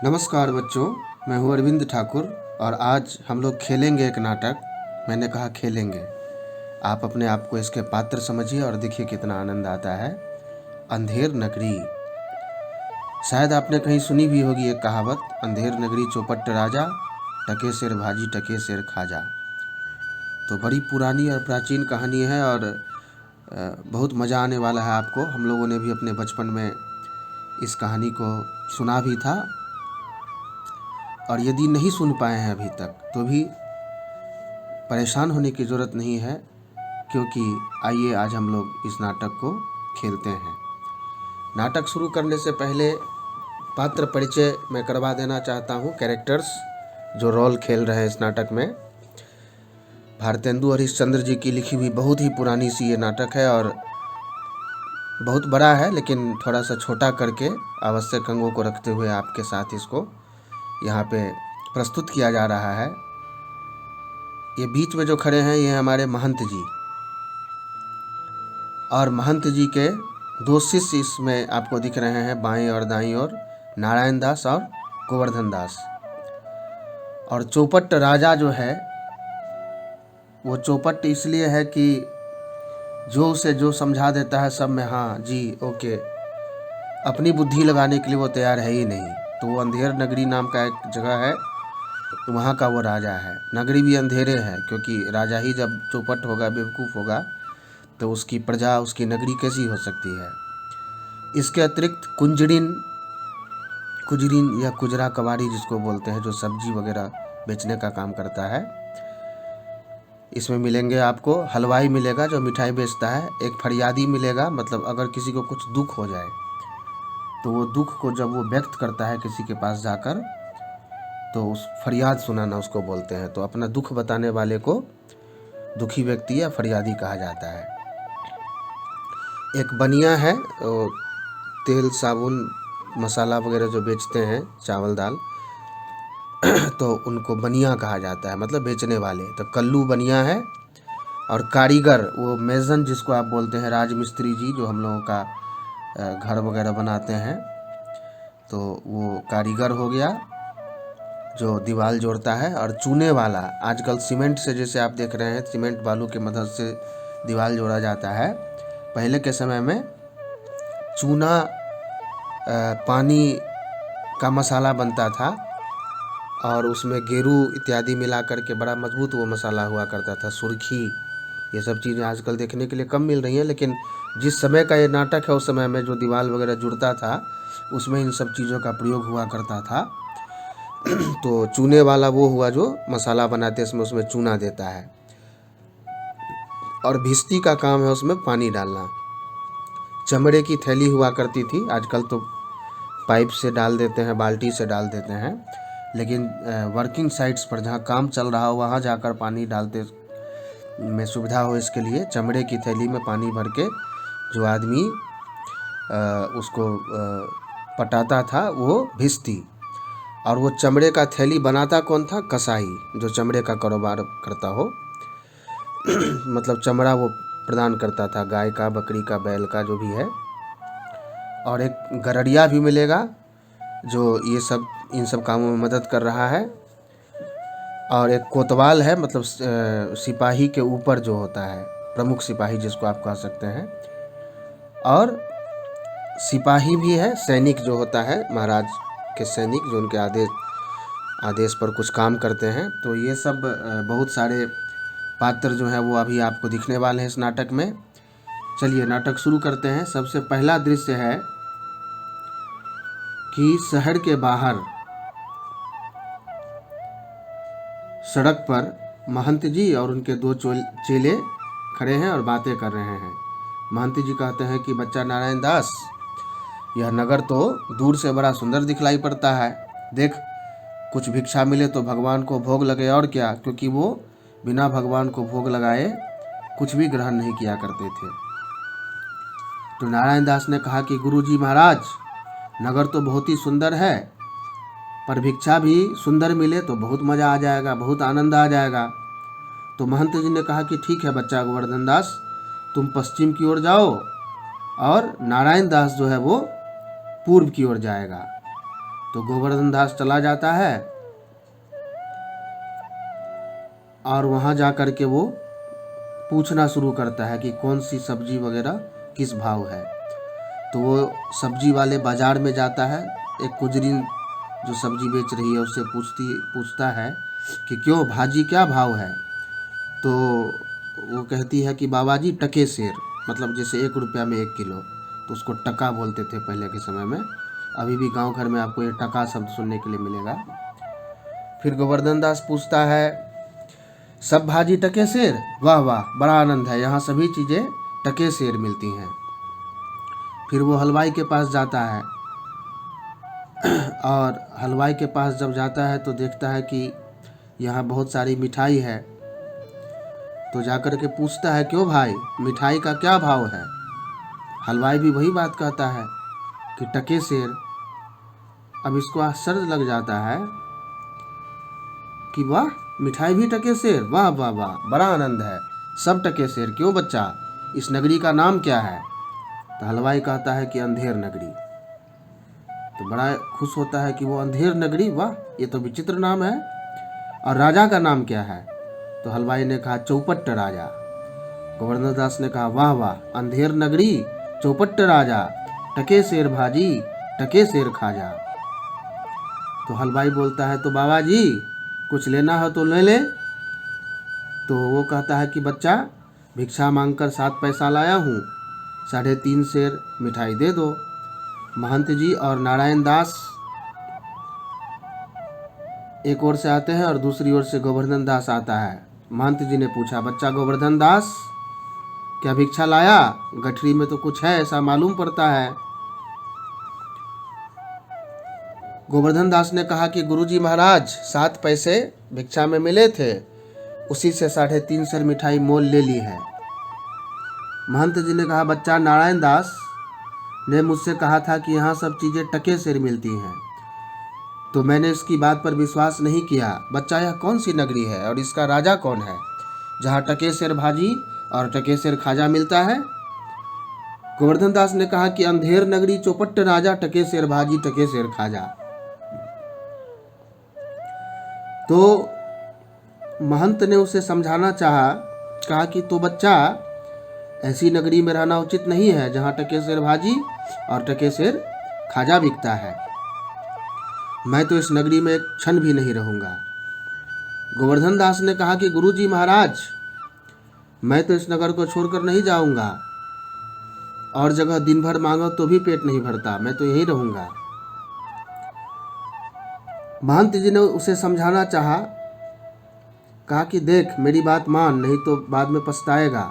नमस्कार बच्चों, मैं हूँ अरविंद ठाकुर और आज हम लोग खेलेंगे एक नाटक। मैंने कहा खेलेंगे। आप अपने आप को इसके पात्र समझिए और देखिए कितना आनंद आता है। अंधेर नगरी। शायद आपने कहीं सुनी भी होगी एक कहावत, अंधेर नगरी चौपट राजा, टके सिर भाजी टके सिर खाजा। तो बड़ी पुरानी और प्राचीन कहानी है और बहुत मज़ा आने वाला है आपको। हम लोगों ने भी अपने बचपन में इस कहानी को सुना भी था, और यदि नहीं सुन पाए हैं अभी तक तो भी परेशान होने की ज़रूरत नहीं है, क्योंकि आइए आज हम लोग इस नाटक को खेलते हैं। नाटक शुरू करने से पहले पात्र परिचय मैं करवा देना चाहता हूँ। कैरेक्टर्स जो रोल खेल रहे हैं इस नाटक में, भारतेंदु हरिश्चंद्र जी की लिखी हुई बहुत ही पुरानी सी ये नाटक है और बहुत बड़ा है, लेकिन थोड़ा सा छोटा करके आवश्यक अंगों को रखते हुए आपके साथ इसको यहाँ पे प्रस्तुत किया जा रहा है। ये बीच में जो खड़े हैं ये हमारे महंत जी, और महंत जी के दो शिष्य इसमें आपको दिख रहे हैं, बाएं और दाईं ओर, नारायण दास और गोवर्धन दास। और चौपट राजा जो है वो चौपट इसलिए है कि जो उसे जो समझा देता है सब में हाँ जी ओके, अपनी बुद्धि लगाने के लिए वो तैयार है ही नहीं। तो वो अंधेर नगरी नाम का एक जगह है, वहाँ का वो राजा है। नगरी भी अंधेरे है, क्योंकि राजा ही जब चौपट होगा, बेवकूफ़ होगा, तो उसकी प्रजा, उसकी नगरी कैसी हो सकती है। इसके अतिरिक्त कुजरीन या कुजरा कबाड़ी जिसको बोलते हैं, जो सब्जी वगैरह बेचने का काम करता है, इसमें मिलेंगे आपको। हलवाई मिलेगा जो मिठाई बेचता है, एक फरियादी मिलेगा, मतलब अगर किसी को कुछ दुख हो जाए तो वो दुख को जब वो व्यक्त करता है किसी के पास जाकर, तो उस फरियाद सुनाना उसको बोलते हैं। तो अपना दुख बताने वाले को दुखी व्यक्ति या फरियादी कहा जाता है। एक बनिया है, तेल साबुन मसाला वगैरह जो बेचते हैं, चावल दाल, तो उनको बनिया कहा जाता है, मतलब बेचने वाले। तो कल्लू बनिया है। और कारीगर, वो मेज़न जिसको आप बोलते हैं, राजमिस्त्री जी जो हम लोगों का घर वगैरह बनाते हैं, तो वो कारीगर हो गया जो दीवार जोड़ता है। और चूने वाला, आजकल सीमेंट से, जैसे आप देख रहे हैं, सीमेंट बालू की मदद से दीवार जोड़ा जाता है। पहले के समय में चूना पानी का मसाला बनता था और उसमें गेरू इत्यादि मिला करके बड़ा मजबूत वो मसाला हुआ करता था। सुर्खी, ये सब चीज़ें आजकल देखने के लिए कम मिल रही हैं, लेकिन जिस समय का ये नाटक है उस समय में जो दीवार वगैरह जुड़ता था उसमें इन सब चीज़ों का प्रयोग हुआ करता था। तो चूने वाला वो हुआ जो मसाला बनाते हैं, उसमें चूना देता है। और भिस्ती का काम है उसमें पानी डालना। चमड़े की थैली हुआ करती थी, आजकल तो पाइप से डाल देते हैं, बाल्टी से डाल देते हैं, लेकिन वर्किंग साइट्स पर जहाँ काम चल रहा हो वहाँ जाकर पानी डालते में सुविधा हो, इसके लिए चमड़े की थैली में पानी भर के जो आदमी उसको पटाता था वो भिस्ती। और वो चमड़े का थैली बनाता कौन था? कसाई, जो चमड़े का कारोबार करता हो। मतलब चमड़ा वो प्रदान करता था, गाय का, बकरी का, बैल का, जो भी है। और एक गरड़िया भी मिलेगा जो ये सब, इन सब कामों में मदद कर रहा है। और एक कोतवाल है, मतलब सिपाही के ऊपर जो होता है, प्रमुख सिपाही जिसको आप कह सकते हैं। और सिपाही भी है, सैनिक जो होता है, महाराज के सैनिक जो उनके आदेश पर कुछ काम करते हैं। तो ये सब बहुत सारे पात्र जो हैं वो अभी आपको दिखने वाले हैं इस नाटक में। चलिए नाटक शुरू करते हैं। सबसे पहला दृश्य है कि शहर के बाहर सड़क पर महंत जी और उनके दो चेले खड़े हैं और बातें कर रहे हैं। महंत जी कहते हैं कि बच्चा नारायण दास, यह नगर तो दूर से बड़ा सुंदर दिखलाई पड़ता है। देख, कुछ भिक्षा मिले तो भगवान को भोग लगे, और क्या, क्योंकि वो बिना भगवान को भोग लगाए कुछ भी ग्रहण नहीं किया करते थे। तो नारायण दास ने कहा कि गुरुजी महाराज, नगर तो बहुत ही सुंदर है, पर भिक्षा भी सुंदर मिले तो बहुत मज़ा आ जाएगा, बहुत आनंद आ जाएगा। तो महंत जी ने कहा कि ठीक है बच्चा गोवर्धन दास, तुम पश्चिम की ओर जाओ और नारायण दास जो है वो पूर्व की ओर जाएगा। तो गोवर्धन दास चला जाता है और वहाँ जा कर के वो पूछना शुरू करता है कि कौन सी सब्जी वगैरह किस भाव है। तो वो सब्जी वाले बाज़ार में जाता है, एक कुजरीन जो सब्जी बेच रही है उससे पूछता है कि क्यों भाजी क्या भाव है। तो वो कहती है कि बाबा जी टके सेर, मतलब जैसे 1 रुपया में 1 किलो, तो उसको टका बोलते थे पहले के समय में। अभी भी गांव घर में आपको ये टका शब्द सुनने के लिए मिलेगा। फिर गोवर्धन दास पूछता है सब भाजी टके सेर, वाह वाह बड़ा आनंद है, यहाँ सभी चीज़ें टके सेर मिलती हैं। फिर वो हलवाई के पास जाता है और हलवाई के पास जब जाता है तो देखता है कि यहाँ बहुत सारी मिठाई है। तो जाकर के पूछता है क्यों भाई मिठाई का क्या भाव है। हलवाई भी वही बात कहता है कि टके सेर। अब इसको आश्चर्य लग जाता है कि वाह मिठाई भी टके सेर, वाह वाह वाह बड़ा आनंद है, सब टके सेर। क्यों बच्चा, इस नगरी का नाम क्या है। तो हलवाई कहता है कि अंधेर नगरी। तो बड़ा खुश होता है कि वो अंधेर नगरी, वाह ये तो विचित्र नाम है। और राजा का नाम क्या है। तो हलवाई ने कहा चौपट्ट राजा। गोवर्धन दास ने कहा वाह वाह अंधेर नगरी, चौपट्ट राजा, टके सेर भाजी, टके सेर खाजा। तो हलवाई बोलता है तो बाबा जी कुछ लेना हो तो ले ले। तो वो कहता है कि बच्चा भिक्षा मांगकर 7 पैसा लाया हूँ, 3.5 सेर मिठाई दे दो। महंत जी और नारायण दास एक ओर से आते हैं और दूसरी ओर से गोवर्धन दास आता है। महंत जी ने पूछा बच्चा गोवर्धन दास क्या भिक्षा लाया, गठरी में तो कुछ है ऐसा मालूम पड़ता है। गोवर्धन दास ने कहा कि गुरुजी महाराज 7 पैसे भिक्षा में मिले थे, उसी से 3.5 सेर मिठाई मोल ले ली है। महंत जी ने कहा बच्चा नारायण दास ने मुझसे कहा था कि यहाँ सब चीज़ें टके सेर मिलती हैं, तो मैंने इसकी बात पर विश्वास नहीं किया। बच्चा यह कौन सी नगरी है और इसका राजा कौन है जहाँ टके सेर भाजी और टके सेर खाजा मिलता है। गोवर्धन दास ने कहा कि अंधेर नगरी, चौपट्ट राजा, टके सेर भाजी, टके सेर खाजा। तो महंत ने उसे समझाना चाहा, कहा कि तो बच्चा ऐसी नगरी में रहना उचित नहीं है जहाँ टके सेर भाजी और टके सेर खाजा बिकता है। मैं तो इस नगरी में एक क्षण भी नहीं रहूँगा। गोवर्धन दास ने कहा कि गुरुजी महाराज मैं तो इस नगर को छोड़कर नहीं जाऊँगा, और जगह दिन भर मांगो तो भी पेट नहीं भरता, मैं तो यहीं रहूँगा। महंत जी ने उसे समझाना चाहा, कहा कि देख मेरी बात मान, नहीं तो बाद में पछताएगा,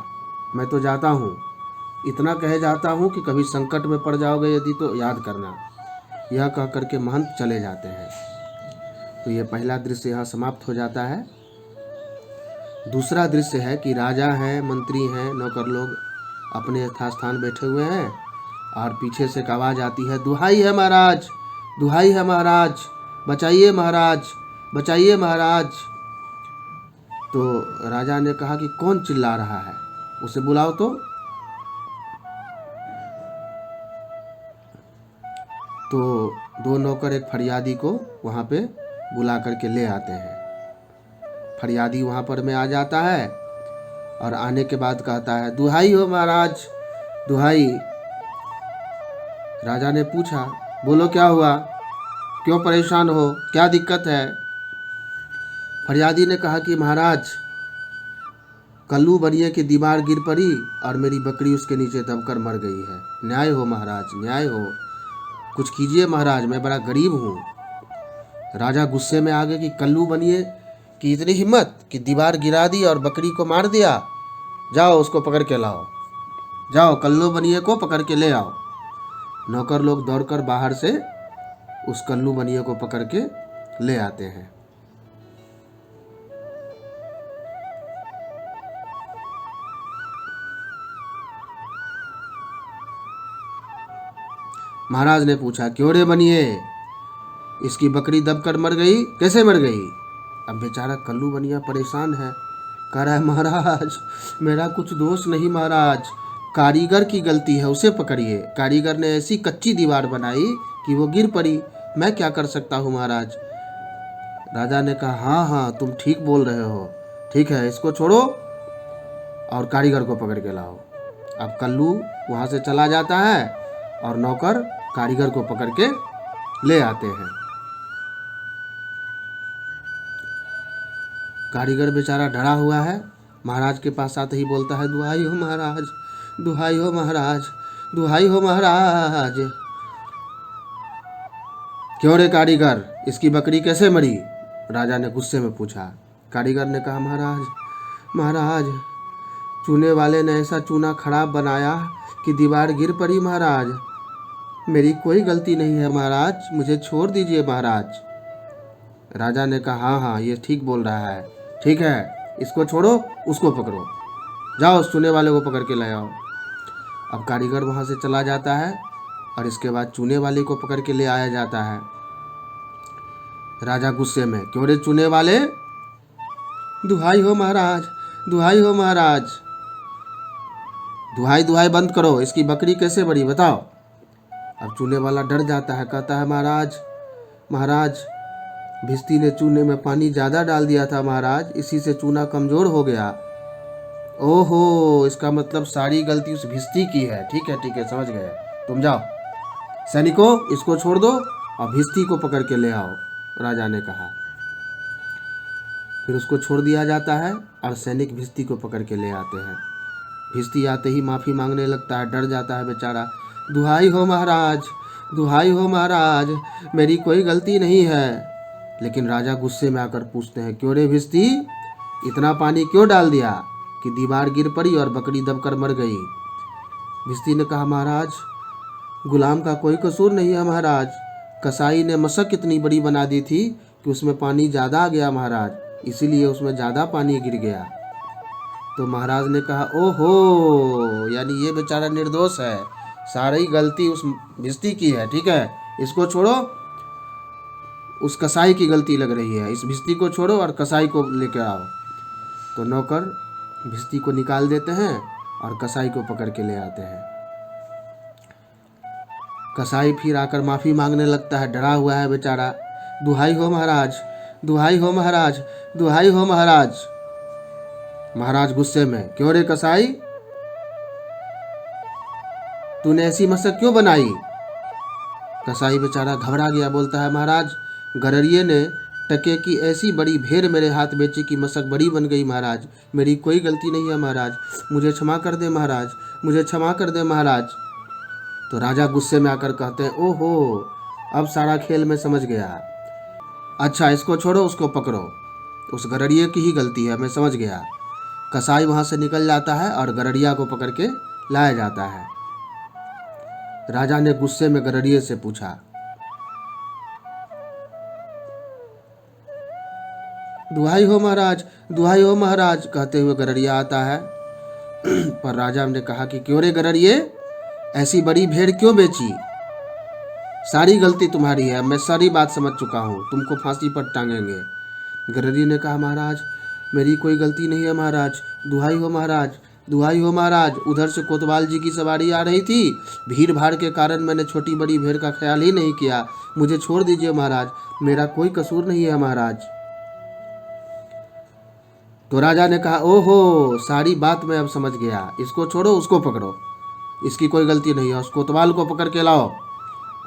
मैं तो जाता हूँ। इतना कहे जाता हूँ कि कभी संकट में पड़ जाओगे यदि तो याद करना। यह कह करके महंत चले जाते हैं। तो ये पहला दृश्य यहाँ समाप्त हो जाता है। दूसरा दृश्य है कि राजा हैं, मंत्री हैं, नौकर लोग अपने यथास्थान बैठे हुए हैं और पीछे से एक आवाज़ आती है दुहाई है महाराज, दुहाई है महाराज, बचाइए महाराज, बचाइए महाराज। तो राजा ने कहा कि कौन चिल्ला रहा है, उसे बुलाओ। तो 2 नौकर एक फरियादी को वहाँ पे बुला करके ले आते हैं। फरियादी वहाँ पर में आ जाता है और आने के बाद कहता है दुहाई हो महाराज, दुहाई। राजा ने पूछा बोलो क्या हुआ, क्यों परेशान हो, क्या दिक्कत है। फरियादी ने कहा कि महाराज कल्लू बनिए की दीवार गिर पड़ी और मेरी बकरी उसके नीचे दबकर मर गई है। न्याय हो महाराज, न्याय हो, कुछ कीजिए महाराज, मैं बड़ा गरीब हूँ। राजा गुस्से में आ गए कि कल्लू बनिए की इतनी हिम्मत कि दीवार गिरा दी और बकरी को मार दिया, जाओ उसको पकड़ के लाओ, जाओ कल्लू बनिए को पकड़ के ले आओ। नौकर लोग दौड़कर बाहर से उस कल्लू बनिए को पकड़ के ले आते हैं। महाराज ने पूछा क्यों रे बनिए, इसकी बकरी दबकर मर गई, कैसे मर गई। अब बेचारा कल्लू बनिया परेशान है, कह रहा है महाराज मेरा कुछ दोष नहीं महाराज, कारीगर की गलती है, उसे पकड़िए। कारीगर ने ऐसी कच्ची दीवार बनाई कि वो गिर पड़ी, मैं क्या कर सकता हूँ महाराज। राजा ने कहा हाँ हाँ तुम ठीक बोल रहे हो, ठीक है इसको छोड़ो और कारीगर को पकड़ के लाओ। अब कल्लू वहाँ से चला जाता है और नौकर कारीगर को पकड़ के ले आते हैं। कारीगर बेचारा डरा हुआ है, महाराज के पास आते ही बोलता है दुहाई हो महाराज, दुहाई हो महाराज, दुहाई हो महाराज। क्यों रे कारीगर, इसकी बकरी कैसे मरी? राजा ने गुस्से में पूछा। कारीगर ने कहा महाराज महाराज चूने वाले ने ऐसा चूना खराब बनाया कि दीवार गिर पड़ी महाराज, मेरी कोई गलती नहीं है महाराज, मुझे छोड़ दीजिए महाराज। राजा ने कहा हाँ हाँ ये ठीक बोल रहा है, ठीक है इसको छोड़ो उसको पकड़ो, जाओ उस चूने वाले को पकड़ के ले आओ। अब कारीगर वहाँ से चला जाता है और इसके बाद चूने वाले को पकड़ के ले आया जाता है। राजा गुस्से में, क्यों रे चूने वाले, दुहाई हो महाराज, दुहाई हो महाराज। दुहाई दुहाई बंद करो, इसकी बकरी कैसे बड़ी बताओ। अब चूने वाला डर जाता है, कहता है महाराज महाराज भिस्ती ने चूने में पानी ज़्यादा डाल दिया था महाराज, इसी से चूना कमज़ोर हो गया। ओहो, इसका मतलब सारी गलती उस भिस्ती की है, ठीक है समझ गए, तुम जाओ सैनिकों इसको छोड़ दो और भिस्ती को पकड़ के ले आओ, राजा ने कहा। फिर उसको छोड़ दिया जाता है और सैनिक भिस्ती को पकड़ के ले आते हैं। भिस्ती आते ही माफ़ी मांगने लगता है, डर जाता है बेचारा, दुहाई हो महाराज, दुहाई हो महाराज, मेरी कोई गलती नहीं है। लेकिन राजा गुस्से में आकर पूछते हैं, क्यों रे भिस्ती, इतना पानी क्यों डाल दिया कि दीवार गिर पड़ी और बकरी दबकर मर गई। भिस्ती ने कहा महाराज गुलाम का कोई कसूर नहीं है महाराज, कसाई ने मशक इतनी बड़ी बना दी थी कि उसमें पानी ज़्यादा आ गया महाराज, इसीलिए उसमें ज़्यादा पानी गिर गया। तो महाराज ने कहा ओहो, यानी ये बेचारा निर्दोष है, सारी गलती उस भिस्ती की है, ठीक है इसको छोड़ो, उस कसाई की गलती लग रही है, इस भिस्ती को छोड़ो और कसाई को लेकर आओ। तो नौकर भिस्ती को निकाल देते हैं और कसाई को पकड़ के ले आते हैं। कसाई फिर आकर माफ़ी मांगने लगता है, डरा हुआ है बेचारा, दुहाई हो महाराज, दुहाई हो महाराज, दुहाई हो महाराज। महाराज गुस्से में, क्यों रे कसाई, तूने ऐसी मशक क्यों बनाई। कसाई बेचारा घबरा गया, बोलता है महाराज गररिये ने टके की ऐसी बड़ी भेड़ मेरे हाथ बेची कि मशक बड़ी बन गई महाराज, मेरी कोई गलती नहीं है महाराज, मुझे क्षमा कर दे महाराज, मुझे क्षमा कर दे महाराज। तो राजा गुस्से में आकर कहते हैं ओहो, अब सारा खेल मैं समझ गया, अच्छा इसको छोड़ो उसको पकड़ो, उस गररिये की ही गलती है, मैं समझ गया। कसाई वहाँ से निकल जाता है और गररिया को पकड़ के लाया जाता है। राजा ने गुस्से में गररिये से पूछा, दुहाई हो महाराज, दुहाई हो महाराज, कहते हुए गररिया आता है। पर राजा ने कहा कि क्यों रे गररिये, ऐसी बड़ी भेड़ क्यों बेची, सारी गलती तुम्हारी है, मैं सारी बात समझ चुका हूँ, तुमको फांसी पर टांगेंगे। गररिये ने कहा महाराज मेरी कोई गलती नहीं है महाराज, दुहाई हो महाराज, दुहाई हो महाराज, उधर से कोतवाल जी की सवारी आ रही थी, भीड़ भाड़ के कारण मैंने छोटी बड़ी भेड़ का ख्याल ही नहीं किया, मुझे छोड़ दीजिए महाराज, मेरा कोई कसूर नहीं है महाराज। तो राजा ने कहा ओहो, सारी बात मैं अब समझ गया, इसको छोड़ो उसको पकड़ो, इसकी कोई गलती नहीं है, उस कोतवाल को पकड़ के लाओ।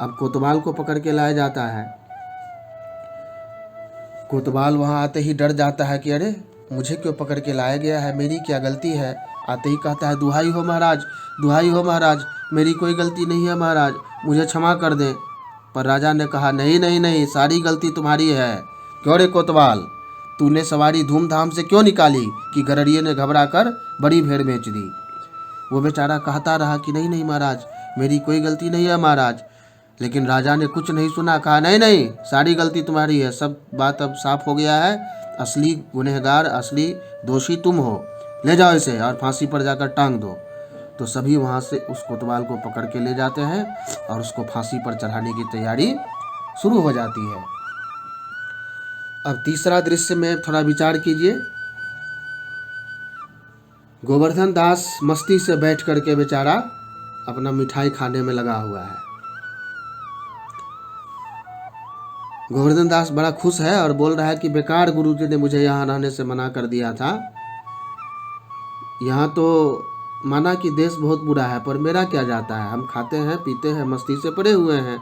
अब कोतवाल को पकड़ के लाया जाता है। कोतवाल वहाँ आते ही डर जाता है कि अरे मुझे क्यों पकड़ के लाया गया है, मेरी क्या गलती है। आते ही कहता है दुहाई हो महाराज, दुहाई हो महाराज, मेरी कोई गलती नहीं है महाराज, मुझे क्षमा कर दें। पर राजा ने कहा नहीं नहीं नहीं, सारी गलती तुम्हारी है। क्यों रे कोतवाल, तूने सवारी धूमधाम से क्यों निकाली कि गररिये ने घबरा कर बड़ी भेड़ बेच दी। वो बेचारा कहता रहा कि नहीं नहीं महाराज, मेरी कोई गलती नहीं है महाराज। लेकिन राजा ने कुछ नहीं सुना, कहा नहीं नहीं, सारी गलती तुम्हारी है, सब बात अब साफ हो गया है, असली गुनहगार, असली दोषी तुम हो, ले जाओ इसे और फांसी पर जाकर टांग दो। तो सभी वहाँ से उस कोतवाल को पकड़ के ले जाते हैं और उसको फांसी पर चढ़ाने की तैयारी शुरू हो जाती है। अब तीसरा दृश्य में थोड़ा विचार कीजिए। गोवर्धन दास मस्ती से बैठ करके बेचारा अपना मिठाई खाने में लगा हुआ है। गोवर्धन दास बड़ा खुश है और बोल रहा है कि बेकार गुरुजी ने मुझे यहाँ रहने से मना कर दिया था। यहाँ तो माना कि देश बहुत बुरा है, पर मेरा क्या जाता है, हम खाते हैं पीते हैं, मस्ती से पड़े हुए हैं।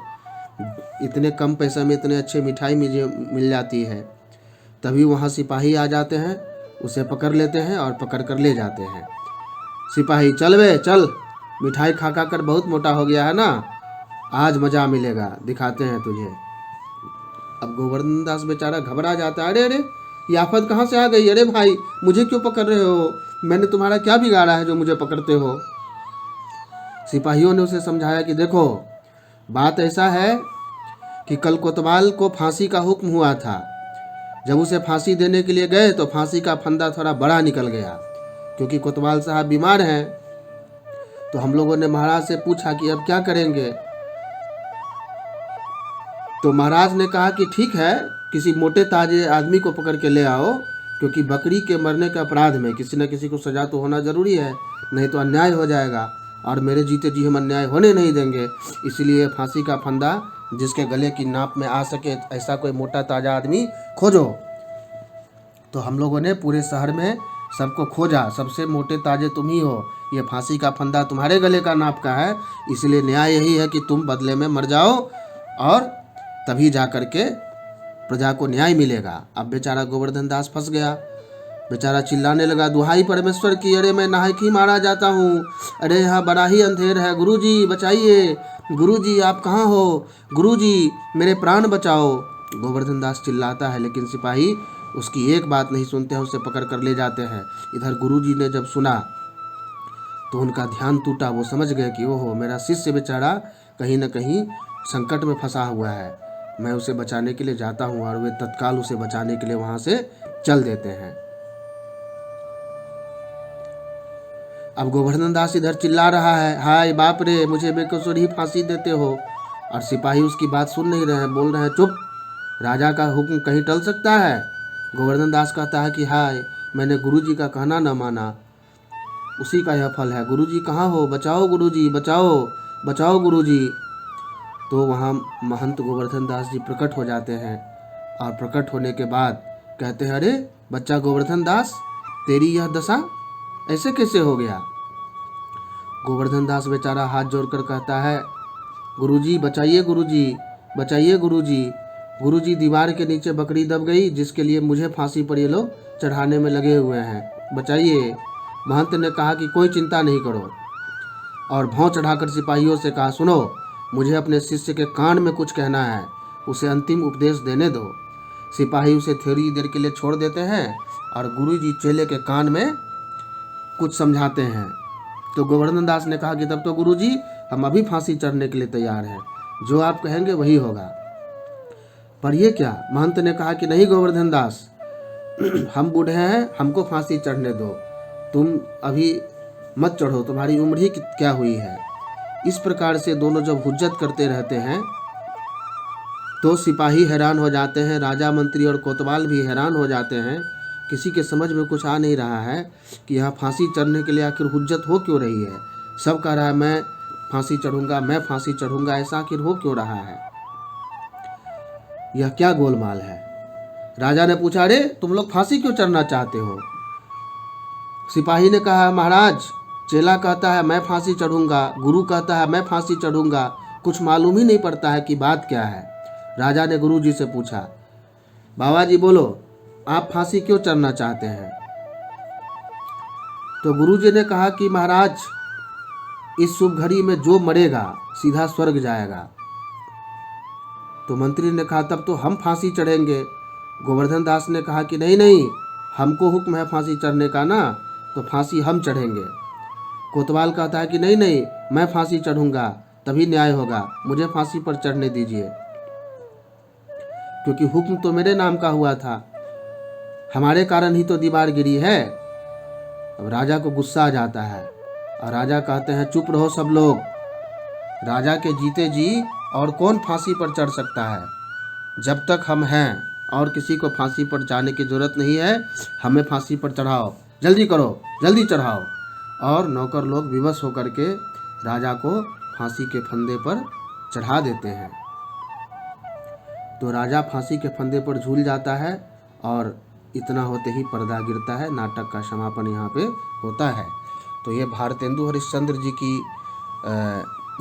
इतने कम पैसे में इतने अच्छे मिठाई मुझे मिल जाती है। तभी वहाँ सिपाही आ जाते हैं, उसे पकड़ लेते हैं और पकड़ कर ले जाते हैं। सिपाही, चल बे चल, मिठाई खा खा कर बहुत मोटा हो गया है ना, आज मज़ा मिलेगा, दिखाते हैं तुझे। अब गोवर्धन दास बेचारा घबरा जाता है, अरे अरे ये आफत कहाँ से आ गई, अरे भाई मुझे क्यों पकड़ रहे हो, मैंने तुम्हारा क्या बिगाड़ा है जो मुझे पकड़ते हो। सिपाहियों ने उसे समझाया कि देखो बात ऐसा है कि कल कोतवाल को फांसी का हुक्म हुआ था। जब उसे फांसी देने के लिए गए तो फांसी का फंदा थोड़ा बड़ा निकल गया, क्योंकि कोतवाल साहब बीमार हैं। तो हम लोगों ने महाराज से पूछा कि अब क्या करेंगे। तो महाराज ने कहा कि ठीक है, किसी मोटे ताजे आदमी को पकड़ के ले आओ, क्योंकि बकरी के मरने के अपराध में किसी न किसी को सजा तो होना ज़रूरी है, नहीं तो अन्याय हो जाएगा और मेरे जीते जी हम अन्याय होने नहीं देंगे। इसलिए फांसी का फंदा जिसके गले की नाप में आ सके ऐसा कोई मोटा ताज़ा आदमी खोजो। तो हम लोगों ने पूरे शहर में सबको खोजा, सबसे मोटे ताजे तुम ही हो, ये फांसी का फंदा तुम्हारे गले का नाप का है, इसलिए न्याय यही है कि तुम बदले में मर जाओ और तभी जा कर के प्रजा को न्याय मिलेगा। अब बेचारा गोवर्धन दास फंस गया, बेचारा चिल्लाने लगा, दुहाई परमेश्वर की, अरे मैं नाहक ही मारा जाता हूँ, अरे यहाँ बड़ा ही अंधेर है, गुरुजी बचाइए, गुरुजी आप कहाँ हो, गुरुजी मेरे प्राण बचाओ। गोवर्धन दास चिल्लाता है, लेकिन सिपाही उसकी एक बात नहीं सुनते हैं, उसे पकड़ कर ले जाते हैं। इधर गुरुजी ने जब सुना तो उनका ध्यान टूटा, वो समझ गए कि ओहो मेरा शिष्य बेचारा कहीं न कहीं संकट में फंसा हुआ है, मैं उसे बचाने के लिए जाता हूँ। और वे तत्काल उसे बचाने के लिए वहाँ से चल देते हैं। अब गोवर्धन दास इधर चिल्ला रहा है, हाय बाप रे, मुझे बेकसूर ही फांसी देते हो। और सिपाही उसकी बात सुन नहीं रहे हैं, बोल रहे हैं चुप, राजा का हुक्म कहीं टल सकता है। गोवर्धन दास कहता है कि हाय मैंने गुरुजी का कहना न माना, उसी का यह फल है, गुरुजी कहाँ हो, बचाओ गुरुजी, बचाओ बचाओ गुरुजी। तो वहाँ महंत गोवर्धन दास जी प्रकट हो जाते हैं और प्रकट होने के बाद कहते हैं, अरे बच्चा गोवर्धन दास, तेरी यह दशा ऐसे कैसे हो गया। गोवर्धन दास बेचारा हाथ जोड़कर कहता है, गुरुजी बचाइए, गुरुजी बचाइए, गुरुजी, गुरुजी दीवार के नीचे बकरी दब गई जिसके लिए मुझे फांसी पर ये लोग चढ़ाने में लगे हुए हैं, बचाइए। महंत ने कहा कि कोई चिंता नहीं करो, और भौं चढ़ाकर सिपाहियों से कहा, सुनो मुझे अपने शिष्य के कान में कुछ कहना है, उसे अंतिम उपदेश देने दो। सिपाही उसे थोड़ी देर के लिए छोड़ देते हैं और गुरुजी चेले के कान में कुछ समझाते हैं। तो गोवर्धन दास ने कहा कि तब तो गुरुजी हम अभी फांसी चढ़ने के लिए तैयार हैं, जो आप कहेंगे वही होगा। पर ये क्या, महंत ने कहा कि नहीं गोवर्धन दास, हम बूढ़े हैं, हमको फांसी चढ़ने दो, तुम अभी मत चढ़ो, तुम्हारी उम्र ही क्या हुई है। इस प्रकार से दोनों जब हुज्जत करते रहते हैं तो सिपाही हैरान हो जाते हैं, राजा मंत्री और कोतवाल भी हैरान हो जाते हैं। किसी के समझ में कुछ आ नहीं रहा है कि यहाँ फांसी चढ़ने के लिए आखिर हुज्जत हो क्यों रही है। सब कह रहा है मैं फांसी चढ़ूंगा, मैं फांसी चढ़ूंगा, ऐसा आखिर हो क्यों रहा है, यह क्या गोलमाल है। राजा ने पूछा, अरे तुम लोग फांसी क्यों चढ़ना चाहते हो। सिपाही ने कहा, महाराज चेला कहता है मैं फांसी चढ़ूंगा, गुरु कहता है मैं फांसी चढ़ूंगा, कुछ मालूम ही नहीं पड़ता है कि बात क्या है। राजा ने गुरु जी से पूछा, बाबा जी बोलो आप फांसी क्यों चढ़ना चाहते हैं। तो गुरु जी ने कहा कि महाराज इस शुभ घड़ी में जो मरेगा सीधा स्वर्ग जाएगा। तो मंत्री ने कहा तब तो हम फांसी चढ़ेंगे। गोवर्धन दास ने कहा कि नहीं नहीं, हमको हुक्म है फांसी चढ़ने का ना, तो फांसी हम चढ़ेंगे। कोतवाल कहता है कि नहीं नहीं, मैं फांसी चढ़ूंगा, तभी न्याय होगा, मुझे फांसी पर चढ़ने दीजिए, क्योंकि हुक्म तो मेरे नाम का हुआ था, हमारे कारण ही तो दीवार गिरी है। अब राजा को गुस्सा आ जाता है और राजा कहते हैं चुप रहो सब लोग, राजा के जीते जी और कौन फांसी पर चढ़ सकता है। जब तक हम हैं और किसी को फांसी पर जाने की जरूरत नहीं है, हमें फांसी पर चढ़ाओ, जल्दी करो, जल्दी चढ़ाओ। और नौकर लोग विवश होकर के राजा को फांसी के फंदे पर चढ़ा देते हैं। तो राजा फांसी के फंदे पर झूल जाता है और इतना होते ही पर्दा गिरता है, नाटक का समापन यहाँ पे होता है। तो ये भारतेंदु हरिश्चंद्र जी की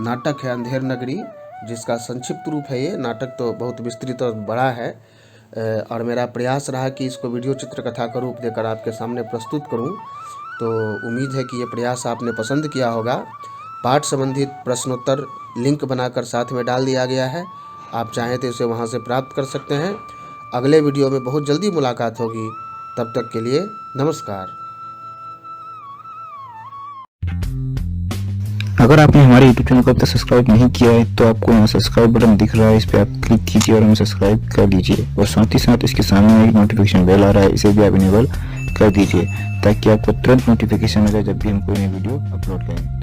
नाटक है अंधेर नगरी, जिसका संक्षिप्त रूप है। ये नाटक तो बहुत विस्तृत और बड़ा है और मेरा प्रयास रहा कि इसको वीडियो चित्रकथा का रूप देकर आपके सामने प्रस्तुत करूं। तो उम्मीद है कि ये प्रयास आपने पसंद किया होगा। पाठ संबंधित प्रश्नोत्तर लिंक बनाकर साथ में डाल दिया गया है, आप चाहें तो इसे वहां से प्राप्त कर सकते हैं। अगले वीडियो में बहुत जल्दी मुलाकात होगी, तब तक के लिए नमस्कार। अगर आपने हमारे YouTube चैनल को अब तक सब्सक्राइब नहीं किया है तो आपको यहाँ सब्सक्राइब बटन दिख रहा है, इस पर आप क्लिक कीजिए और हमें सब्सक्राइब कर दीजिए। और साथ ही साथ इसके सामने एक नोटिफिकेशन बेल आ रहा है, इसे भी आप इनेबल कर दीजिए ताकि आपको तुरंत नोटिफिकेशन मिले जब भी हम कोई नई वीडियो अपलोड करें।